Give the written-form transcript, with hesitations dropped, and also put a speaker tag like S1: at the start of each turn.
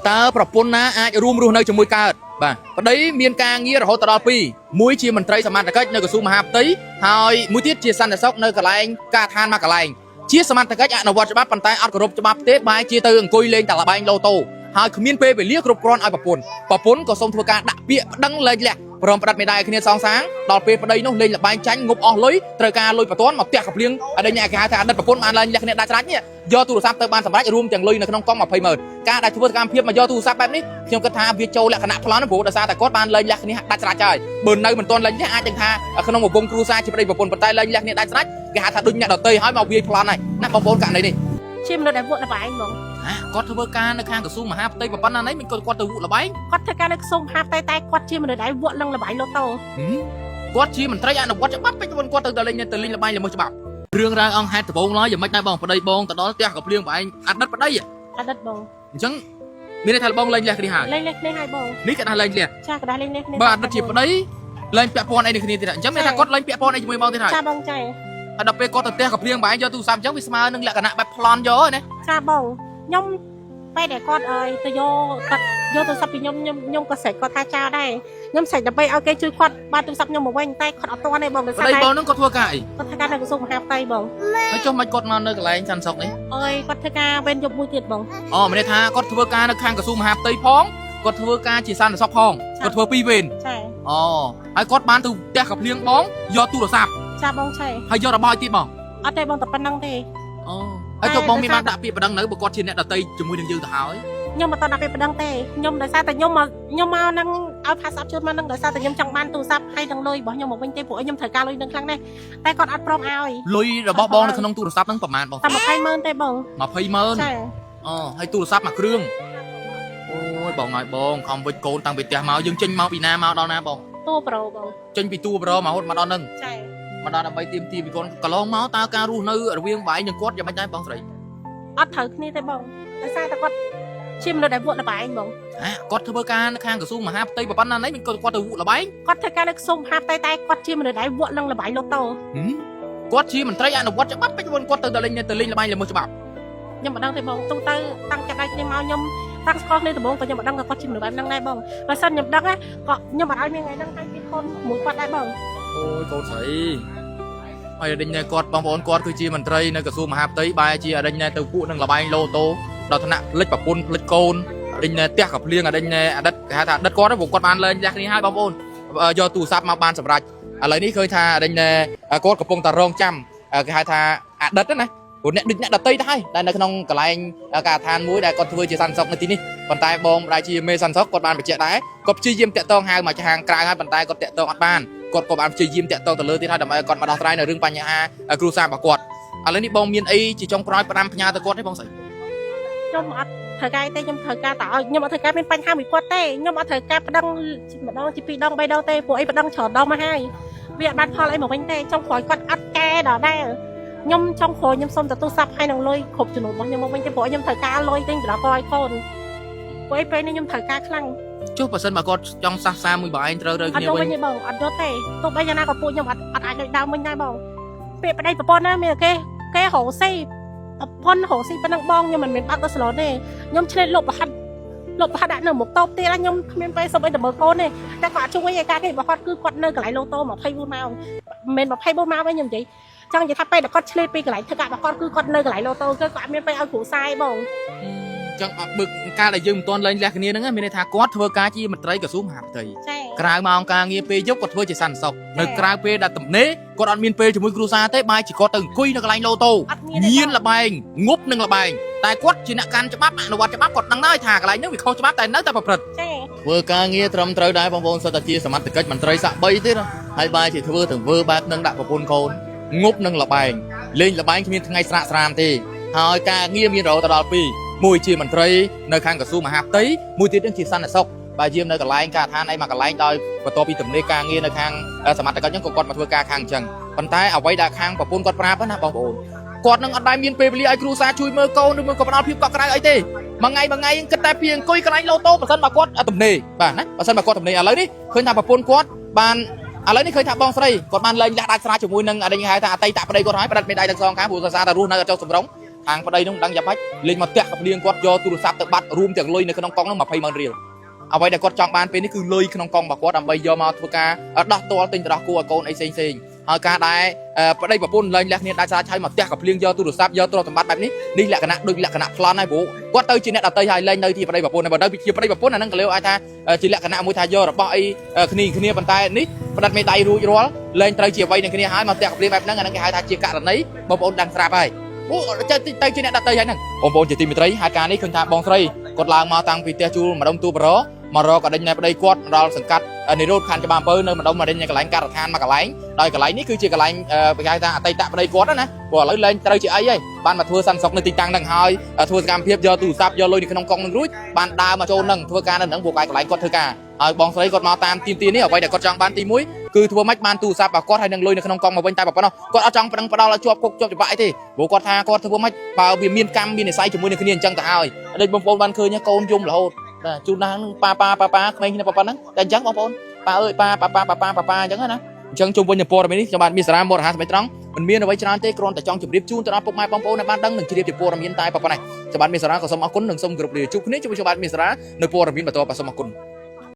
S1: តើប្រពន្ធណាអាចរួមរស់នៅជាមួយកើតបាទប្តីមានការងាររហូតដល់2មួយជាមន្ត្រីសមត្ថកិច្ចនៅក្រសួងមហាផ្ទៃហើយមួយទៀតជាសន្តិសុខនៅកន្លែងការឋានមួយកន្លែងជាសមត្ថកិច្ចអនុវត្តច្បាប់ប៉ុន្តែអត់គោរពច្បាប់ទេបែរជាទៅអង្គុយលេងតែល្បែងឡូតូហើយគ្មានពេលវេលាគ្រប់គ្រាន់ឲ្យប្រពន្ធក៏សូមធ្វើការដាក់ពាក្យប្តឹងលែងលះព្រមផ្តិតមេដាយគ្នាសងសាងដល់ពេលប្តីនោះលេងល្បែងចាញ់ងប់អស់លុយត្រូវការលុយបន្ទាន់មកផ្ទះកភ្លៀងអដិញគេហៅថាអតីតប្រពន្ធបានលែងលះគ្នាដាច់ស្រេចនេះយកទូរស័ព្ទទៅបានសម្រេចរួមទាំងលុយនៅក្នុងកង់ 20,000 ការដែលធ្វើសកម្មភាពមកយកទូរស័ព្ទបែបនេះខ្ញុំគិតថាវាចូលលក្ខណៈប្លន់ព្រោះដោយសារតែគាត់បានលែងលះគ្នាដាច់ស្រេចហើយបើនៅមិនទាន់លែងលះអាចនឹងថាក្នុងវងគ្រួសារជាប្តីប្រពន្ធប៉ុន្តែលែងលះគ្នាដាច់ស្រេចគេហៅថាដូចអ្នកដតីហើយមកវាយប្លន់ហើយណាបងប្អូនករណីនេះជ
S2: ាមនុស្សដែលវក់ល្បែងហ្មង
S1: គាត់ធ្វើការនៅខាងក្រសួងមហាផ្ទៃប៉ុណ្ណានេះមិនគាត់ទៅវក់ល្បែង
S2: គាត់ធ្វើការនៅក្រសួងមហាផ្ទៃតែគាត់ជាមនុស្សដែលវក់នឹងល្បែងឡូតូ
S1: គាត់ជាមន្ត្រីអនុវត្តច្បាប់ពេញគាត់ទៅលេងល្បែងល្មើសច្បាប់រឿងរ៉ាវអង្គហេតុដំបូងឡើយយ៉ាងម៉េចដែរបងប្តីបងទៅដល់ផ្ទះក៏ភ្លៀងបែងអតីតប្តីប
S2: ងអ
S1: ញ្ចឹងមានន័យថាបងលែងលះគ្នាហើយល
S2: ែងលះគ្នាហើយបងន
S1: េះក៏ដែរលែងលះ
S2: ចាក៏ដែរលែងលះគ្នា
S1: បាទអតីតជាប្តីលែងពាក់ព័ន្ធអីនឹងគ្នាទៀតអញ្ចឹងមានថាគាត់លែងពាក់ព័ន្ធអីជាមួយបងទៀតហើយច
S2: ាបងចាហ
S1: ើយដល់ពេលគាត់ទៅផ្ទះក៏ភ្លៀងបែងយកទូរស័ព្ទអញ្ចឹងវាស្មើនឹងលក្ខណៈបែបប្លន់យកណាច
S2: ាបងខ្ញុំពេលដែលគាត់ទៅយកទូរស័ព្ទពីខ្ញុំក៏ស្រែកគាត់ថាចោលដែរខ្ញុំស្រែកដើម្បីឲ្យគេជួយគាត់បានទូរស័ព្ទខ្ញុំមកវិញតែគាត់អត់ទាន់ទេបងដោយស
S1: ារតែបងនឹងគាត់ធ្វើការអី
S2: គាត់ធ្វើការនៅក្រសួងមហាផ្ទៃបង
S1: ហើយចុះមិនគាត់មកនៅកន្លែងសន្តិសុខនេះ
S2: គាត់ធ្វើការវេនយប់មួយទៀតបងម
S1: ានន័យថាគាត់ធ្វើការនៅខាងក្រសួងមហាផ្ទៃផងគាត់ធ្វើការជាសន្តិសុខផងគាត់ធ្វើ2វេនច
S2: ាហ
S1: ើយគាត់បានទៅផ្ទះក៏ភ្លៀងបងយកទូរស័ព្ទ
S2: ចាបងឆៃ
S1: ហើយយករបស់ទៀតបង
S2: អត់ទេបងតែប៉ុណ្្នឹងទេ
S1: ហើយចុះបងមានបានដាក់ពាក្យប្តឹងនៅបើគាត់ជាអ្នកដតីជាមួយនឹងយើងទៅហើយខ
S2: ្ញុំមិនតដាក់ពាក្យប្តឹងទេខ្ញុំដោយសារតែខ្ញុំមកនឹងឲ្យ pass up ជូនមកនឹងដោយសារតែខ្ញុំចង់បានទូរស័ព្ទហើយនឹងលុយរបស់ខ្ញុំមកវិញទេព្រោះខ្ញុំត្រូវការលុយនឹងខ្លាំងណាស់តែគាត់អត់ព្រមឲ្យ
S1: លុយរបស់បងនៅក្នុងទូរស័ព្ទហ្នឹងប្រហែលបងត
S2: ែ 20,000 ទេបង
S1: 20,000 ចាហើយទូរស័ព្ទមួយគ្រឿងអូយបងហើយបងខំវិចកូនតាំងពីផ្ទះមកយើងចេញមកពីណាមកដល់ណាបង
S2: ទូប្រូបង
S1: ចេញពីទូប្រូមកហូតមកដល់ហ្នឹង
S2: ចា
S1: មកដល់ដើម្បីទៀមទីពីកូនកន្លងមកតើការរស់នៅរវាងបាយនិងគាត់យ៉ាងម៉េចដែរបងស្រីអ
S2: ត់ត្រូវគ្នាទេបងដោយសារតែគាត់ជាមនុស្សដែលវក់ល្បែងបង
S1: គាត់ធ្វើការនៅខាងក្រសួងមហាផ្ទៃប៉ុណ្ណានេះគាត់ទៅវក់ល្បែងគ
S2: ាត់ធ្វើការនៅក្រសួងមហាផ្ទៃតែគាត់ជាមនុស្សដែលវក់នឹងល្បែងឡូតូគ
S1: ាត់ជាមន្ត្រីអនុវត្តច្បាប់ពេញគាត់ទៅលេងល្បែងល្មើសច្បាប់ខ
S2: ្ញុំមិនដឹងទេបងទូទៅតាំងចាប់ដៃគ្នាមកខ្ញុំតាំងស្គាល់គ្នាដំបូងក៏ខ្ញុំមិនដឹងថាគាត់ជាមនុស្សបែបហ្នឹងដែរបងបើសិនខ្ញុំដឹងក៏ខ្ញុំមិនឲ្យមានថ្ងៃហ្នឹងឲ្យពីកូនមួយគាត់ដែរបង
S1: អូយកូនស្រីហើយអរិញណែគាត់បងប្អូនគាត់គឺជាមន្ត្រីនៅក្រសួងមហាផ្ទៃបែរជាអរិញណែទៅពួកនឹងល្បែងឡូតូដល់ថ្នាក់ផ្លិចប្រពន្ធផ្លិចកូនអរិញណែផ្ទះក៏ភ្លៀងអរិញណែអតីតគេហៅថាអតីតគាត់គាត់បានលែងលះគ្នាហើយបងប្អូនយកទូរស័ព្ទមកបានសម្រាប់ឥឡូវនេះឃើញថាអរិញណែគាត់កំពុងតែរងចាំគេហៅថាអតីតណាព្រោះអ្នកដូចអ្នកដតីទៅហើយដែលនៅក្នុងកន្លែងការដ្ឋានមួយដែលគាត់ធ្វើជាសន្តិសុខនៅទីនេះប៉ុន្តែបងដែលជាមេសន្តិសុខគាត់បានបញ្ជាក់ដែរគាត់ព្យាយាមតាក់ទងហៅមកខាងក្រៅហើយប៉ុន្តែគាត់តាក់ទងអត់បានគាត់ក៏បានព្យាយាមតាក់ទងទៅលើទៀតហើយដើម្បីគាត់មកដោះស្រាយនៅរឿងបញ្ហាគ្រួសាររបស់គាត់ឥឡូវនេះបងមានអីជាចុងក្រោយផ្ដាំផ្ញើទៅគាត់ទេបងស្រី
S2: ខ្ញុំអត់ត្រូវការទេខ្ញុំត្រូវការតែឲ្យខ្ញុំអត់ត្រូវការមានបញ្ហាមួយគាត់ទេខ្ញុំអត់ត្រូវការប្តឹងម្ដងជា2ដង3ដងទេព្រោះអីប្តឹងច្រើនដងមកហើយវាអត់បានផលអីមកវិញទេចុងក្រោយគាត់អត់កែដល់ដែរខ្ញុំចង់ក្រោយខ្ញុំសុំទៅទូរស័ព្ទឲ្យនឹងលុយគ្រប់ចំនួនរបស់ខ្ញុំមកវិញទេព្រោះខ្ញុំត្រូវការលុយទិញបណ្ដោះឲ្យកូនព្រោះពេលនេះខ្ញុំត្រូវការខ្លាំង
S1: ចុះបើសិនបើគាត់ចង់សះសាមួយបែងត្រូវគ្នាវិញអ
S2: ត់វិញបងអត់យកទេទោះបីយ៉ាងណាក៏ពួកខ្ញុំអត់អាចដូចដើមវិញដែរបងពាក្យប្តីប្រពន្ធណាមានគេរកស៊ីប្រពន្ធរកស៊ីប៉ុណ្ណឹងបងខ្ញុំមិនមែនបាត់ទៅស្លូតទេខ្ញុំឆ្លេតលុបរហ័តដាក់នៅមុខតូបទៀតខ្ញុំគ្មានពេលសុំអីទៅមើលកូនទេតែគាត់ជួយឯការគេរបស់គាត់គឺគាត់នៅកន្លែងឡូតូ24ម៉ោងមិនមែន24ម៉ោងវិញខ្ញុំនិយាយចង់និយាយថាពេលដែលគាត់ឆ្លេតពីកន្លែងធ្វើការរបស់គាត់គឺគាត់នៅកន្លែងឡូតូគឺគាត់អត់មានពេលឲ្យគ្រូសាយបង
S1: ចឹងអត់បើការដែលយើងមិនទាន់លែងលះគ្នាហ្នឹងមានន័យថាគាត់ធ្វើការជាមន្ត្រីក្រសួងមហាផ្ទៃក្រៅម៉ោងការងារពេលយប់គាត់ធ្វើជាសន្តិសុខនៅក្រៅពេលដែលទំនេរគាត់អត់មានពេលជាមួយគ្រួសារទេបែរជាគាត់ទៅអង្គុយនៅកន្លែងឡូតូញៀនលបែងងប់នឹងលបែងតែគាត់ជាអ្នកកាន់ច្បាប់អនុវត្តច្បាប់គាត់ដឹងដែរថាកន្លែងហ្នឹងវាខុសច្បាប់តែនៅតែប្រព្រឹត្តធ្វើការងារត្រឹមត្រូវដែរបងប្អូនសុទ្ធតែជាសមត្ថកិច្ចមន្ត្រីស័ក្តិ3ទៀតហើយបែរជាធ្វើទាំងវើបែបនឹងដាក់ប្រពន្ធកូនងប់នឹងលបែងលេងលបែងគ្មានថ្ងៃស្រាកស្រាមទេហើយការងារមានរហូតដល់2មួយជាមន្ត្រីនៅខាងក្រសួងមហាផ្ទៃមួយទៀតជាសន្តិសុខបើយាមនៅកន្លែងការដ្ឋានអីមកកន្លែងដោយបន្ទាប់ពីទំនេរការងារនៅខាងសមត្ថកិច្ចហ្នឹងក៏គាត់មកធ្វើការខាងអញ្ចឹងប៉ុន្តែអ្វីដែលខាងប្រពន្ធគាត់ប្រាប់ណាបងប្អូនគាត់នឹងអត់ដែលមានពេលវេលាឲ្យគ្រួសារជួយមើលកូនឬមើលក៏ផ្ដល់ភាពកក់ក្ដៅអីទេមួយថ្ងៃគិតតែពីអង្គុយកន្លែងឡូតូបើសិនបើគាត់ទំនេរបាទណាបើសិនបើគាត់ទំនេរឥឡូវនេះឃើញថាប្រពន្ធគាត់បានឥឡូវនេះឃើញថាបងស្រីគាត់បានលែងលះដាច់ស្រេចជាមួយនឹងអីហៅថាអតីតប្តីគាត់ហើយផ្ដាច់មេដៃទាំងសងខាងព្រោះសារតែរស់នៅអត់ចុះសម្រុង hàng vào đây nó đang dập hết lên mà tẹt liên quát do tôi sắp tự bắt room tẹt lôi này cái nông con nó mà pay mần riêuเอาไว้แต่กดจองบ้านเป็นนี่คือเลยขนมกองบักวัดใบยอมาทุกการดักตัวติงดักกัวโกนไอเซ็งเซ็งการได้ประเดี๋ยวปุ่นเลยแหลกเนี่ยได้ใช้มาเตะกับเลี้ยงยอตัวดูซับยอตัวสมบัติแบบนี้นี่แหละขณะโดยแหลกขณะพลานให้บุกวัดเตยจีเน็ตเตยไฮเลยเลยที่ประเดี๋ยวปุ่นในประเดี๋ยวที่ประเดี๋ยวปุ่นนั่นก็เลี้ยวไอ้ท่าจีแหลกขณะมวยไทยยอหรือเปล่าไอ้คณีคณีปันไตนี่ประเดี๋ยวไม่ได้รู้ร้อนเลยเตยจีไว้ในคณีหายมาเตะกับเลี้ยงแบบนั้นนั่นก็หายท่าจีกะแบบนี้บอลดังสาไปโอ้จะเตยจีเน็ตเตยไฮนั่นบอลจะตีมิตรหายการนี้คือท่าบอลไตกดลางมาตั้งปีเตจูมาดมตัวบอมารอก็ได้ในประเดี๋ยวกวดเราสังกัดในรูปคันจะบางเปิ้ลเนอมาดมมาได้ในกระไรการทานมากระไรโดยกระไรนี่คือจีกระไรไปใช้ทางไตตะประเดี๋ยวกวดนะบอกเลยเลยเตยจีไอ้ยัยบ้านมาทัวร์สันสกในติตังดังหายทัวร์การเพียบยอตู่ซับยอลอยในขนมกองนึงรุ่ยบ้านดาวมาโจนึงทัวร์การนั่นหนังบวกไก่กระไรกวดเธอกาบองไตกดมาตามตีนนี่เอาไปเดี๋ยวกดจังบ้านตีมุ้ยคือทัวร์มัดบ้านตู่ซับกวดให้หนังลอยในขนมกองมาเป็นใจแบบนั้นกดเอาจังประดังประดาวแล้วจวบกุกจวบจะไปที่บวกกดทากดทัวร์มัดเปล่าเบียร์มีนกำมีในไซส์จมูกในขณีจังแต่เอาเด็กบางคนบ้านเคยเนี่ยโกนยุ่มเหล่าจูนางปาไม่กินปานั้นแต่จังบางคนปาเอ้ยปาจังนะจังจุ่มบนอย่างโปรแบบนี้ชาวบ้านมีสารหมดหาสมัยตรังมันมีเอาไว้ชนะเตะกรอนแต่จังจุ่มริบจูนแต่เราปกไม้ปองโปในบ้านดังหนึ่งจีเรียบจะโปรมีนตายปาปนไหนชาวบ้านมีสารก็สมอคุณหนึ่งสมกรุบเดียวจุกนี้ชาวบ้านมีสารในโปรมีนแบบตัวผสมอคุณ